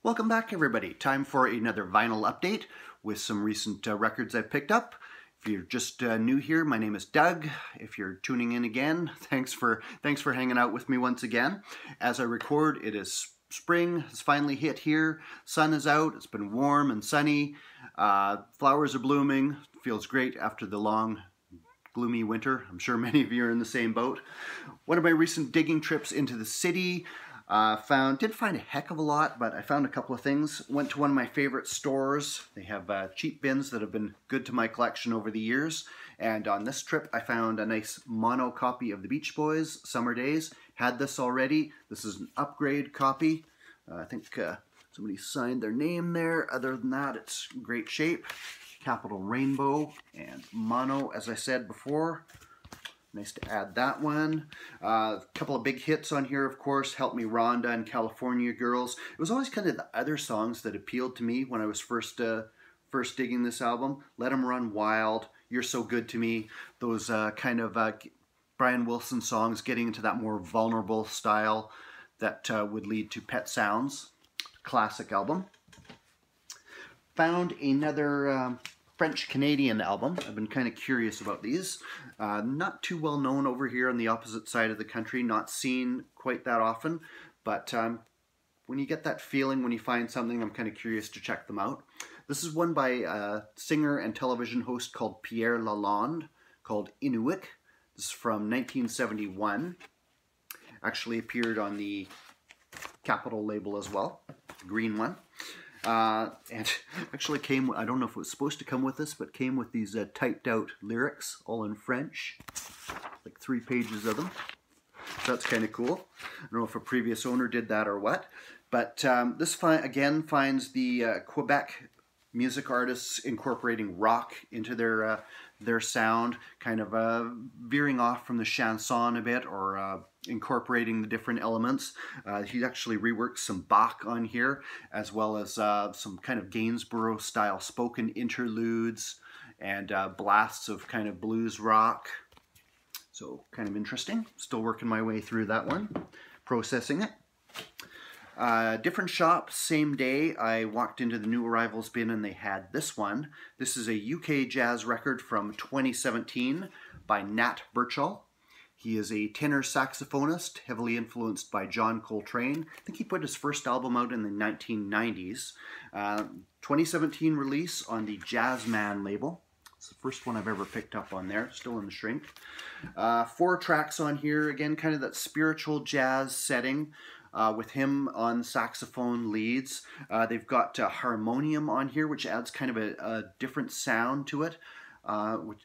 Welcome back, everybody. Time for another vinyl update with some recent records I've picked up. If you're just new here, my name is Doug. If you're tuning in again, thanks for hanging out with me once again. As I record, it is spring has finally hit here. Sun is out. It's been warm and sunny. Flowers are blooming. Feels great after the long, gloomy winter. I'm sure many of you are in the same boat. One of my recent digging trips into the city. Didn't find a heck of a lot, but I found a couple of things. Went to one of my favorite stores. They have cheap bins that have been good to my collection over the years. And on this trip, I found a nice mono copy of the Beach Boys, Summer Days. Had this already. This is an upgrade copy. I think somebody signed their name there. Other than that, it's great shape. Capital Rainbow and mono, as I said before. Nice to add that one. A couple of big hits on here, of course. Help Me Rhonda and California Girls. It was always kind of the other songs that appealed to me when I was first digging this album. Let 'Em Run Wild, You're So Good to Me. Those kind of Brian Wilson songs getting into that more vulnerable style that would lead to Pet Sounds. Classic album. Found another French-Canadian album. I've been kind of curious about these. Not too well known over here on the opposite side of the country, not seen quite that often, but when you get that feeling when you find something, I'm kind of curious to check them out. This is one by a singer and television host called Pierre Lalonde, called Inuit. This is from 1971. Actually appeared on the Capitol label as well, the green one. And actually came, I don't know if it was supposed to come with this, but came with these typed out lyrics, all in French, like 3 pages of them. So that's kind of cool. I don't know if a previous owner did that or what, but this again finds the Quebec music artists incorporating rock into their sound, kind of veering off from the chanson a bit, or incorporating the different elements. He actually reworked some Bach on here, as well as some kind of Gainsborough style spoken interludes and blasts of kind of blues rock. So kind of interesting. Still working my way through that one, processing it. Different shop, same day, I walked into the new arrivals bin and they had this one. This is a UK jazz record from 2017 by Nat Burchell. He is a tenor saxophonist, heavily influenced by John Coltrane. I think he put his first album out in the 1990s. 2017 release on the Jazzman label. It's the first one I've ever picked up on there, still in the shrink. 4 tracks on here, again, kind of that spiritual jazz setting. With him on saxophone leads. They've got harmonium on here, which adds kind of a different sound to it.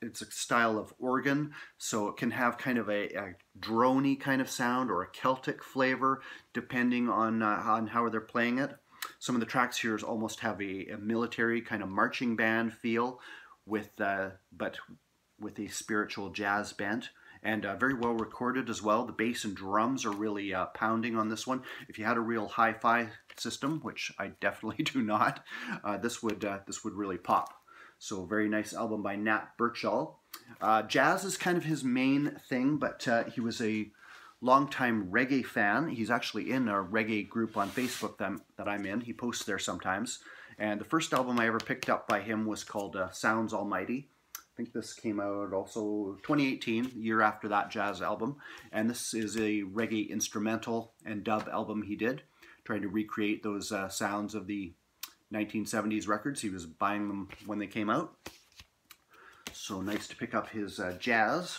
It's a style of organ, so it can have kind of a droney kind of sound or a Celtic flavor, depending on how they're playing it. Some of the tracks here almost have a military kind of marching band feel, but with a spiritual jazz bent. And very well recorded as well. The bass and drums are really pounding on this one. If you had a real hi-fi system, which I definitely do not, this would really pop. So very nice album by Nat Burchell. Jazz is kind of his main thing, but he was a longtime reggae fan. He's actually in a reggae group on Facebook that I'm in. He posts there sometimes. And the first album I ever picked up by him was called Sounds Almighty. I think this came out also 2018, the year after that jazz album. And this is a reggae instrumental and dub album he did, trying to recreate those sounds of the 1970s records. He was buying them when they came out. So nice to pick up his jazz.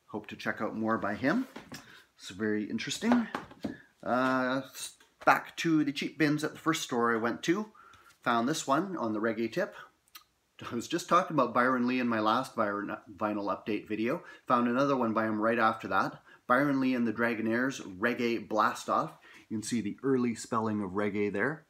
Hope to check out more by him. It's very interesting. Back to the cheap bins at the first store I went to. Found this one on the reggae tip. I was just talking about Byron Lee in my last vinyl update video. Found another one by him right after that. Byron Lee and the Dragonaires, Reggae Blast Off. You can see the early spelling of reggae there,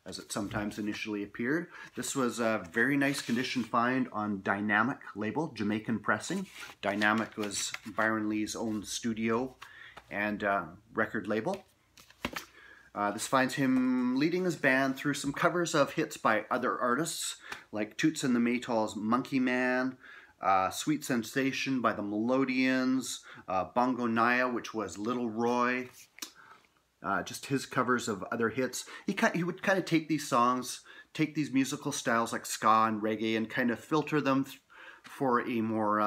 as it sometimes initially appeared. This was a very nice condition find on Dynamic label, Jamaican pressing. Dynamic was Byron Lee's own studio and record label. This finds him leading his band through some covers of hits by other artists, like Toots and the Maytals' Monkey Man, Sweet Sensation by the Melodians, Bongo Naya, which was Little Roy, just his covers of other hits. He would kind of take these songs, take these musical styles like ska and reggae, and kind of filter them for a more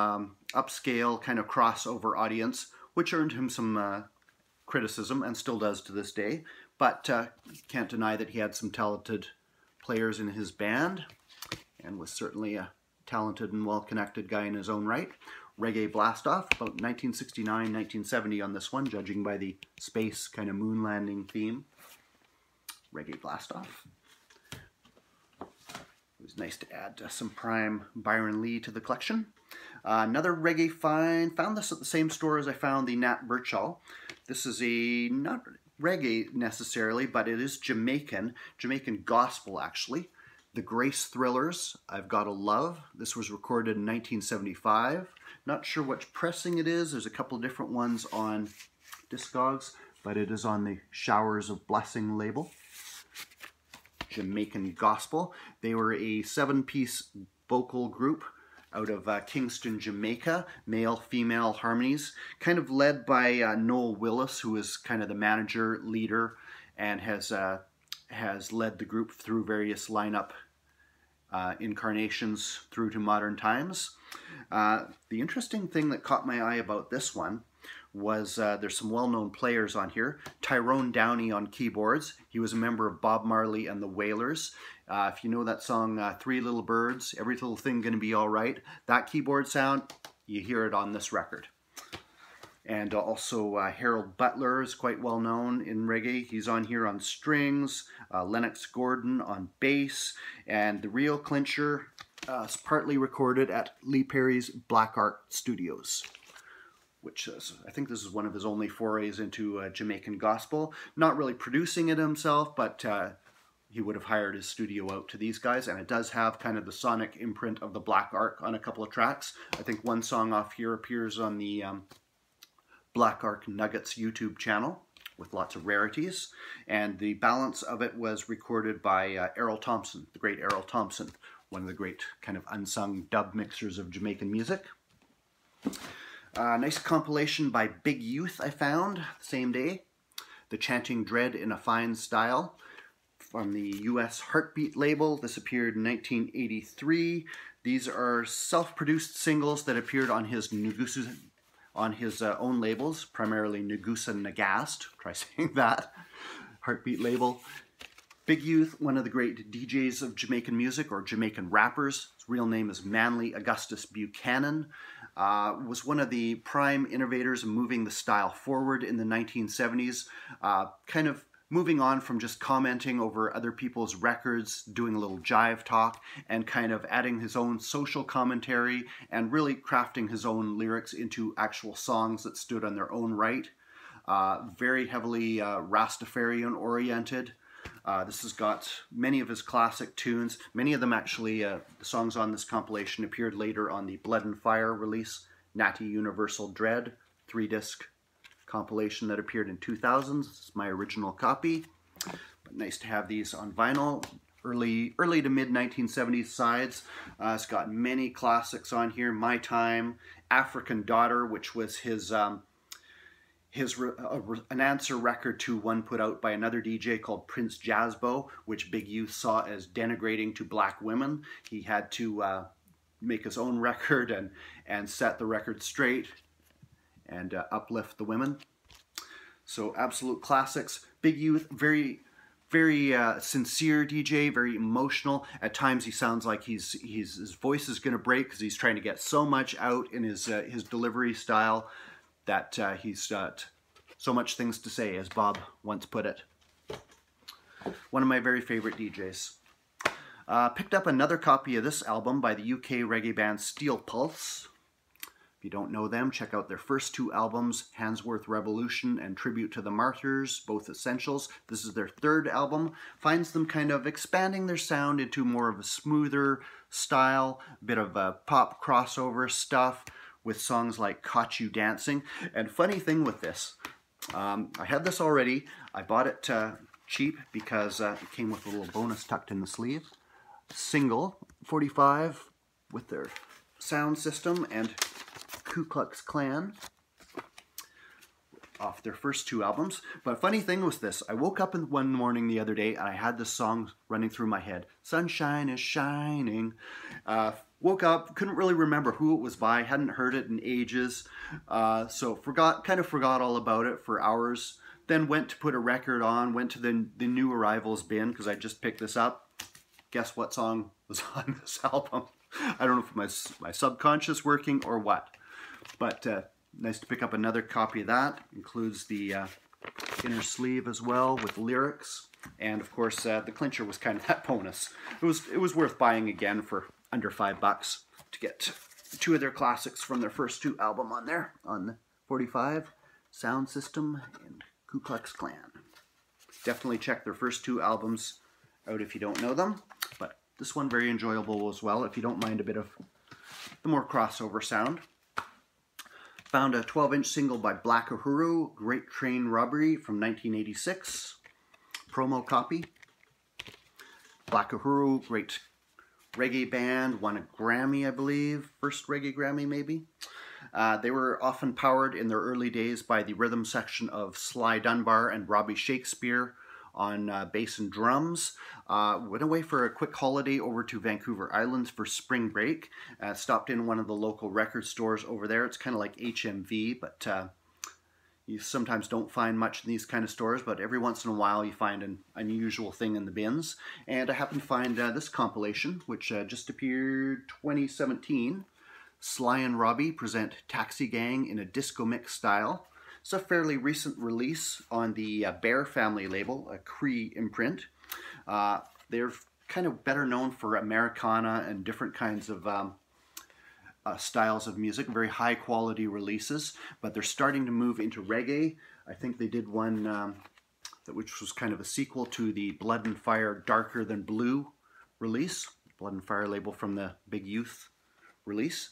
upscale kind of crossover audience, which earned him some criticism and still does to this day. But can't deny that he had some talented players in his band and was certainly a talented and well-connected guy in his own right. Reggae Blastoff, about 1969, 1970 on this one, judging by the space kind of moon landing theme. Reggae Blastoff. It was nice to add some prime Byron Lee to the collection. Another reggae find, found this at the same store as I found the Nat Burchell. This is not reggae necessarily, but it is Jamaican gospel actually. The Grace Thrillers, I've Gotta Love. This was recorded in 1975. Not sure which pressing it is. There's a couple of different ones on Discogs, but it is on the Showers of Blessing label. Jamaican Gospel. They were a 7-piece vocal group out of Kingston, Jamaica, male-female harmonies, kind of led by Noel Willis, who is kind of the manager, leader, and has led the group through various lineup incarnations through to modern times. The interesting thing that caught my eye about this one was there's some well-known players on here. Tyrone Downey on keyboards. He was a member of Bob Marley and the Wailers. If you know that song, Three Little Birds, Every Little Thing Gonna Be Alright, that keyboard sound, you hear it on this record. And also Harold Butler is quite well known in reggae. He's on here on strings, Lennox Gordon on bass, and the real clincher is partly recorded at Lee Perry's Black Art Studios, which is, I think this is one of his only forays into Jamaican gospel. Not really producing it himself, but he would have hired his studio out to these guys, and it does have kind of the sonic imprint of the Black Ark on a couple of tracks. I think one song off here appears on the Black Ark Nuggets YouTube channel with lots of rarities, and the balance of it was recorded by Errol Thompson, the great Errol Thompson, one of the great kind of unsung dub mixers of Jamaican music. Nice compilation by Big Youth I found the same day. The Chanting Dread in a Fine Style from the US Heartbeat label. This appeared in 1983. These are self-produced singles that appeared on his own labels, primarily Nagusa Nagast. Try saying that. Heartbeat label. Big Youth, one of the great DJs of Jamaican music, or Jamaican rappers. His real name is Manly Augustus Buchanan. Was one of the prime innovators in moving the style forward in the 1970s, kind of moving on from just commenting over other people's records, doing a little jive talk, and kind of adding his own social commentary and really crafting his own lyrics into actual songs that stood on their own right. Very heavily Rastafarian oriented. This has got many of his classic tunes. Many of them actually, the songs on this compilation appeared later on the Blood and Fire release, Natty Universal Dread, 3-disc compilation that appeared in 2000. This is my original copy, but nice to have these on vinyl. Early to mid 1970s sides. It's got many classics on here. My Time, African Daughter, which was his an answer record to one put out by another DJ called Prince Jazzbo, which Big Youth saw as denigrating to black women. He had to make his own record and set the record straight and uplift the women. So absolute classics. Big Youth, very sincere DJ, very emotional. At times he sounds like his voice is going to break because he's trying to get so much out in his delivery style that he's got so much things to say, as Bob once put it. One of my very favorite DJs. Picked up another copy of this album by the UK reggae band Steel Pulse. If you don't know them, check out their first 2 albums, Handsworth Revolution and Tribute to the Martyrs, both essentials. This is their 3rd album. Finds them kind of expanding their sound into more of a smoother style, bit of pop crossover stuff with songs like Caught You Dancing. And funny thing with this, I had this already. I bought it cheap because it came with a little bonus tucked in the sleeve. Single, 45, with their sound system and Ku Klux Klan. off their first 2 albums. But funny thing was this, I woke up one morning the other day and I had this song running through my head, Sunshine is Shining. Woke up, couldn't really remember who it was by, hadn't heard it in ages, so kind of forgot all about it for hours. Then went to put a record on, went to the new arrivals bin because I just picked this up. Guess what song was on this album? I don't know if my subconscious working or what, but nice to pick up another copy of that. Includes the inner sleeve as well with lyrics, and of course the clincher was kind of that bonus. It was worth buying again for under $5 to get 2 of their classics from their first 2 album on there, on the 45, Sound System and Ku Klux Klan. Definitely check their first 2 albums out if you don't know them, but this one very enjoyable as well if you don't mind a bit of the more crossover sound. Found a 12-inch single by Black Uhuru, Great Train Robbery from 1986. Promo copy. Black Uhuru, great reggae band, won a Grammy, I believe. First reggae Grammy, maybe. They were often powered in their early days by the rhythm section of Sly Dunbar and Robbie Shakespeare on bass and drums. Went away for a quick holiday over to Vancouver Island for spring break. Stopped in one of the local record stores over there. It's kind of like HMV, but you sometimes don't find much in these kind of stores, but every once in a while you find an unusual thing in the bins. And I happened to find this compilation, which just appeared 2017. Sly and Robbie present Taxi Gang in a disco mix style. It's a fairly recent release on the Bear family label, a Cree imprint. They're kind of better known for Americana and different kinds of styles of music, very high quality releases, but they're starting to move into reggae. I think they did one which was kind of a sequel to the Blood and Fire Darker Than Blue release, Blood and Fire label from the Big Youth release.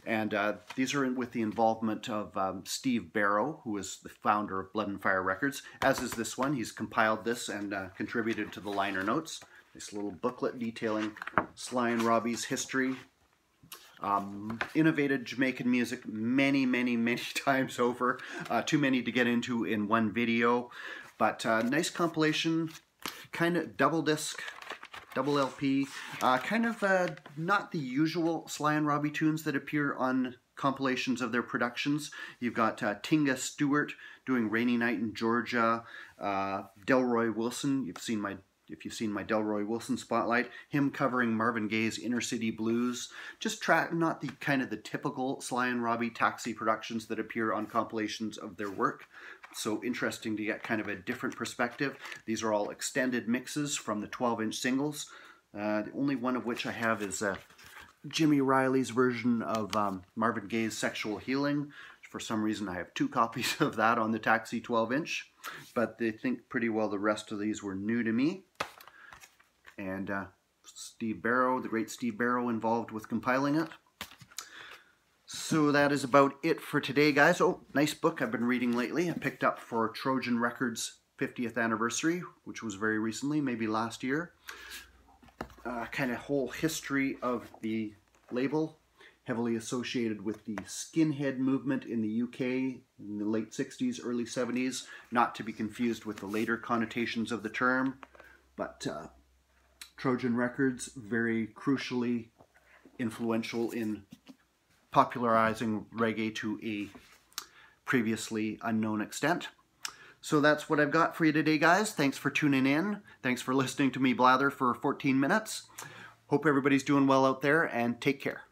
And these are with the involvement of Steve Barrow, who is the founder of Blood and Fire Records, as is this one. He's compiled this and contributed to the liner notes. This little booklet detailing Sly and Robbie's history. Innovated Jamaican music many, many, many times over. Too many to get into in one video. But nice compilation, kind of double disc, double LP. Kind of not the usual Sly and Robbie tunes that appear on compilations of their productions. You've got Tinga Stewart doing Rainy Night in Georgia. Delroy Wilson, if you've seen my Delroy Wilson spotlight, him covering Marvin Gaye's Inner City Blues. Just not the kind of the typical Sly and Robbie Taxi productions that appear on compilations of their work. So interesting to get kind of a different perspective. These are all extended mixes from the 12-inch singles. The only one of which I have is Jimmy Riley's version of Marvin Gaye's Sexual Healing. For some reason I have 2 copies of that on the Taxi 12-inch, but I think pretty well the rest of these were new to me. And Steve Barrow, the great Steve Barrow, involved with compiling it. So that is about it for today, guys. Oh, nice book I've been reading lately. I picked up for Trojan Records' 50th anniversary, which was very recently, maybe last year. Kind of whole history of the label, heavily associated with the skinhead movement in the UK in the late 60s, early 70s, not to be confused with the later connotations of the term. But Trojan Records, very crucially influential in popularizing reggae to a previously unknown extent. So that's what I've got for you today, guys. Thanks for tuning in. Thanks for listening to me blather for 14 minutes. Hope everybody's doing well out there, and take care.